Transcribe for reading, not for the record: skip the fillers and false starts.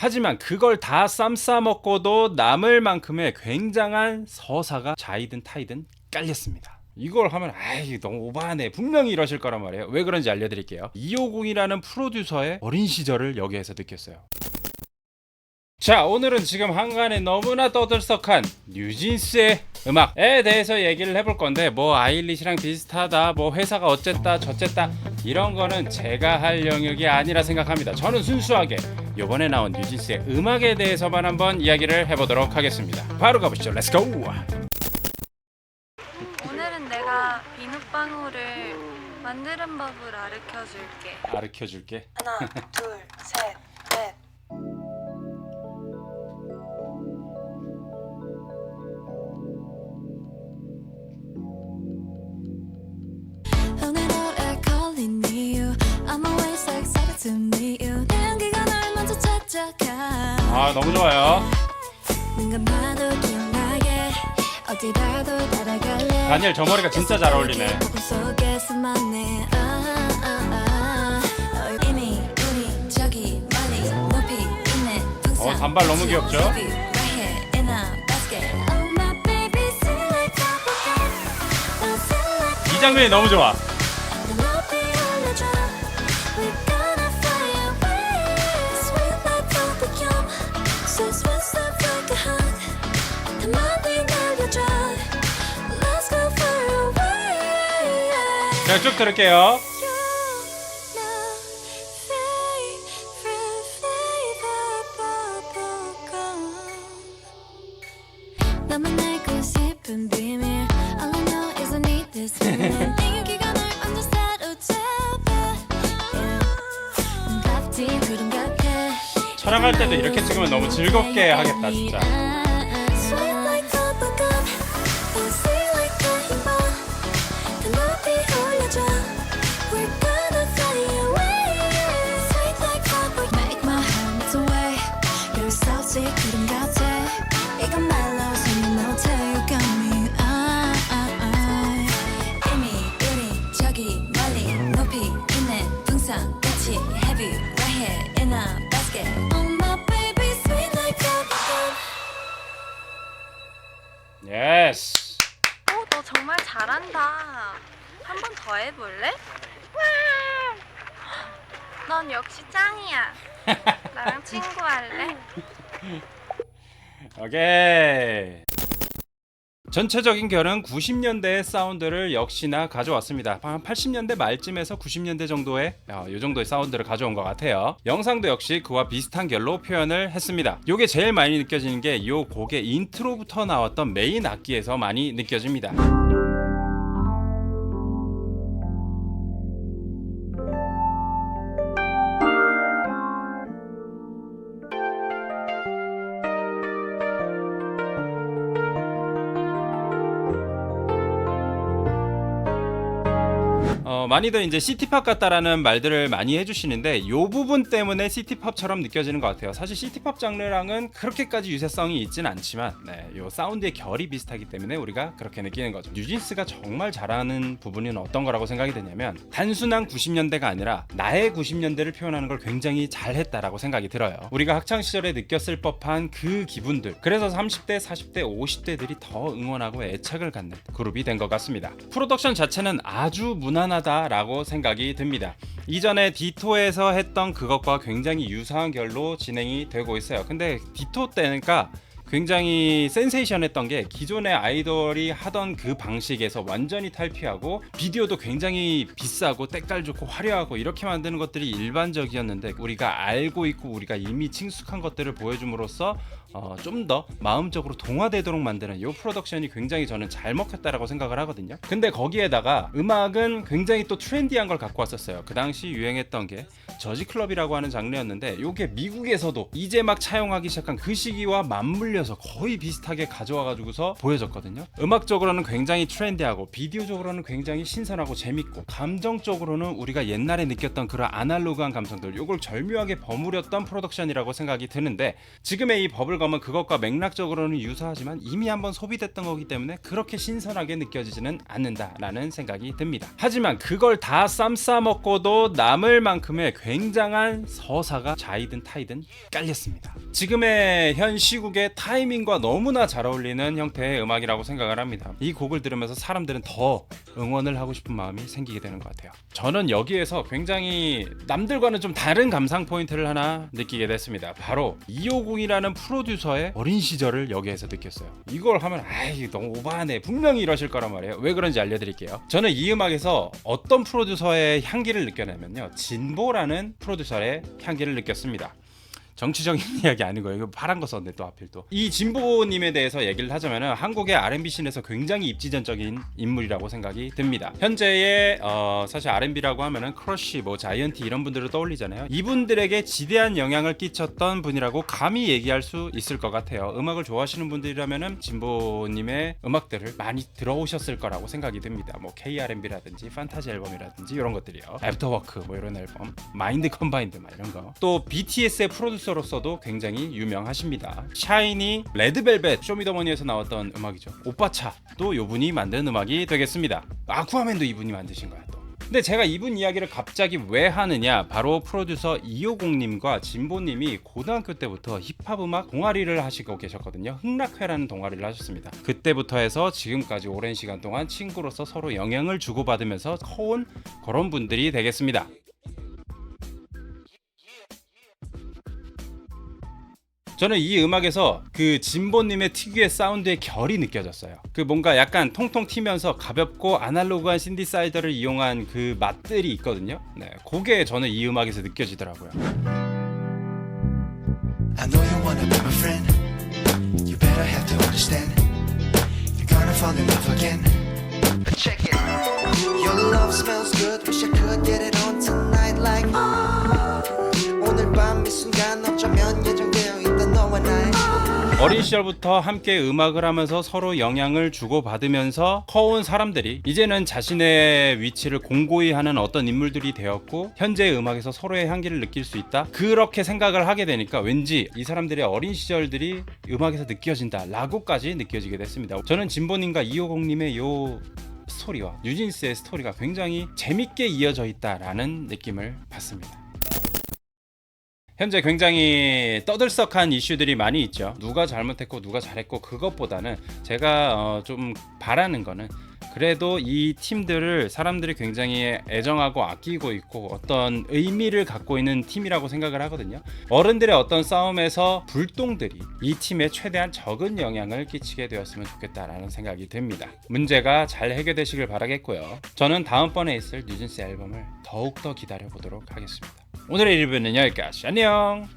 하지만 그걸 다 쌈 싸먹고도 남을 만큼의 굉장한 서사가 좌이든 타이든 깔렸습니다. 이걸 하면 아이 너무 오바하네, 분명히 이러실 거란 말이에요. 왜 그런지 알려드릴게요. 250이라는 프로듀서의 어린 시절을 여기에서 느꼈어요. 자, 오늘은 지금 한간에 너무나 떠들썩한 뉴진스의 음악에 대해서 얘기를 해볼 건데, 뭐 아일리시랑 비슷하다, 뭐 회사가 어쨌다 저쨌다, 이런 거는 제가 할 영역이 아니라 생각합니다. 저는 순수하게 요번에 나온 뉴진스의 음악에 대해서만 한번 이야기를 해보도록 하겠습니다. 바로 가보시죠. 렛츠고! 오늘은 내가 비눗방울을 만드는 법을 가르쳐줄게. 가르쳐줄게. 하나, 둘, 셋, 넷. 오늘 노래 calling you. I'm always so excited to meet you. 내 향기가 날 먼저 찾아가. 아, 너무 좋아요. 눈 감아도 기억나게 어디라도 따라갈래. 다니엘 저 머리가 진짜 잘 어울리네. 거품 속에서만해. 이미 우리 저기 멀리 높이 있는 풍선. 단발 너무 귀엽죠? Right here in a basket. Oh my baby, sing like bubblegum. Oh, sing like 이 장면이 너무 좋아. 높이 올려줘. We're gonna fly away. Sweet like bubblegum. So sweet, soft like a hug. 더 많이 날려줘. Let's go far away. 자, 쭉 들을게요. You're my favorite flavor bubblegum. 너만 알고 싶은 비밀. All I know is I need this feeling. 내 윤기가 날 완전 사로잡아. 눈 같은 구름 같아. 촬영할 때도 이렇게 찍으면 너무 즐겁게 하겠다, 진짜. Sweet like bubblegum. Fancy like a rainbow. 더 높이 올려줘. We're gonna fly away. Sweet like bubblegum. Make my heart melt away. You're salty 구름 같아. 이건 말로 설명 못해. You got me. 이미 우리 저기 멀리 높이 있는 풍선 같이 have you right here in a basket. Oh my baby, sweet like bubblegum. 예스. 오, 너 정말 잘한다. 한 번 더 해볼래? 넌 역시 짱이야. 나랑 친구할래? 오케이. 전체적인 결은 90년대의 사운드를 역시나 가져왔습니다. 한 80년대 말쯤에서 90년대 정도의 이 정도의 사운드를 가져온 것 같아요. 영상도 역시 그와 비슷한 결로 표현을 했습니다. 이게 제일 많이 느껴지는 게 이 곡의 인트로부터 나왔던 메인 악기에서 많이 느껴집니다. 많이들 이제 시티팝 같다라는 말들을 많이 해주시는데 이 부분 때문에 시티팝처럼 느껴지는 것 같아요. 사실 시티팝 장르랑은 그렇게까지 유사성이 있진 않지만 이 사운드의 결이 비슷하기 때문에 우리가 그렇게 느끼는 거죠. 뉴진스가 정말 잘하는 부분은 어떤 거라고 생각이 되냐면 단순한 90년대가 아니라 나의 90년대를 표현하는 걸 굉장히 잘했다라고 생각이 들어요. 우리가 학창시절에 느꼈을 법한 그 기분들, 그래서 30대, 40대, 50대들이 더 응원하고 애착을 갖는 그룹이 된 것 같습니다. 프로덕션 자체는 아주 무난하다라고 생각이 듭니다. 이전에 디토에서 했던 그것과 굉장히 유사한 결로 진행이 되고 있어요. 근데 디토 때니까 굉장히 센세이션했던 게 기존의 아이돌이 하던 그 방식에서 완전히 탈피하고 비디오도 굉장히 비싸고 때깔 좋고 화려하고 이렇게 만드는 것들이 일반적이었는데, 우리가 알고 있고 우리가 이미 친숙한 것들을 보여줌으로써 좀 더 마음적으로 동화되도록 만드는 이 프로덕션이 굉장히 저는 잘 먹혔다라고 생각을 하거든요. 근데 거기에다가 음악은 굉장히 또 트렌디한 걸 갖고 왔었어요. 그 당시 유행했던 게 저지 클럽이라고 하는 장르였는데, 이게 미국에서도 이제 막 차용하기 시작한 그 시기와 맞물려 올려서 거의 비슷하게 가져와가지고서 보여줬거든요. 음악적으로는 굉장히 트렌디하고 비디오적으로는 굉장히 신선하고 재밌고 감정적으로는 우리가 옛날에 느꼈던 그런 아날로그한 감성들 요걸 절묘하게 버무렸던 프로덕션이라고 생각이 드는데 지금의 이 버블검은 그것과 맥락적으로는 유사하지만 이미 한번 소비됐던 거기 때문에 그렇게 신선하게 느껴지지는 않는다라는 생각이 듭니다. 하지만 그걸 다 쌈 싸먹고도 남을 만큼의 굉장한 서사가 좌이든 타이든 깔렸습니다. 지금의 현 시국의 타이밍과 너무나 잘 어울리는 형태의 음악이라고 생각을 합니다. 이 곡을 들으면서 사람들은 더 응원을 하고 싶은 마음이 생기게 되는 것 같아요. 저는 여기에서 굉장히 남들과는 좀 다른 감상 포인트를 하나 느끼게 됐습니다. 바로 250이라는 프로듀서의 어린 시절을 여기에서 느꼈어요. 이걸 하면 아이 너무 오바하네 분명히 이러실 거란 말이에요. 왜 그런지 알려드릴게요. 저는 이 음악에서 어떤 프로듀서의 향기를 느껴내면요, 진보라는 프로듀서의 향기를 느꼈습니다. 정치적인 이야기 아니고요. 이거 파란 거 썼네 또 하필 또. 이 진보님에 대해서 얘기를 하자면은 한국의 R&B 씬에서 굉장히 입지전적인 인물이라고 생각이 듭니다. 현재의 사실 R&B라고 하면은 크러쉬, 뭐 자이언티 이런 분들을 떠올리잖아요. 이분들에게 지대한 영향을 끼쳤던 분이라고 감히 얘기할 수 있을 것 같아요. 음악을 좋아하시는 분들이라면은 진보님의 음악들을 많이 들어오셨을 거라고 생각이 듭니다. 뭐 K.R&B라든지 판타지 앨범이라든지 이런 것들이요. 애프터워크 뭐 이런 앨범, 마인드 컴바인드 막 이런 거. 또 BTS의 프로듀서 로서도 굉장히 유명하십니다. 샤이니, 레드벨벳, 쇼미더머니에서 나왔던 음악이죠. 오빠차도 이분이 만든 음악이 되겠습니다. 아쿠아맨도 이분이 만드신 거야 또. 근데 제가 이분 이야기를 갑자기 왜 하느냐, 바로 프로듀서 250님과 진보님이 고등학교 때부터 힙합 음악 동아리를 하시고 계셨거든요. 흥락회라는 동아리를 하셨습니다. 그때부터 해서 지금까지 오랜 시간 동안 친구로서 서로 영향을 주고받으면서 커온 그런 분들이 되겠습니다. 저는 이 음악에서 그 진보님의 특유의 사운드의 결이 느껴졌어요. 그 뭔가 약간 통통 튀면서 가볍고 아날로그한 신디사이더를 이용한 그 맛들이 있거든요. 네, 그게 저는 이 음악에서 느껴지더라고요. I know you wanna be my friend. You better have to understand. You're gonna fall in love again. But check it. Your love smells good. Wish I could get it on tonight like 오늘 밤 이 순간 어쩌면 예정되어 있던 너와 나의 어린 시절부터 함께 음악을 하면서 서로 영향을 주고받으면서 커온 사람들이 이제는 자신의 위치를 공고히 하는 어떤 인물들이 되었고 현재의 음악에서 서로의 향기를 느낄 수 있다, 그렇게 생각을 하게 되니까 왠지 이 사람들의 어린 시절들이 음악에서 느껴진다 라고까지 느껴지게 됐습니다. 저는 진보님과 250님의 요 스토리와 뉴진스의 스토리가 굉장히 재밌게 이어져 있다라는 느낌을 받습니다. 현재 굉장히 떠들썩한 이슈들이 많이 있죠. 누가 잘못했고 누가 잘했고 그것보다는 제가 좀 바라는 거는 그래도 이 팀들을 사람들이 굉장히 애정하고 아끼고 있고 어떤 의미를 갖고 있는 팀이라고 생각을 하거든요. 어른들의 어떤 싸움에서 불똥들이 이 팀에 최대한 적은 영향을 끼치게 되었으면 좋겠다라는 생각이 듭니다. 문제가 잘 해결되시길 바라겠고요. 저는 다음번에 있을 뉴진스 앨범을 더욱더 기다려보도록 하겠습니다. 오늘의 리뷰는 여기까지. 안녕.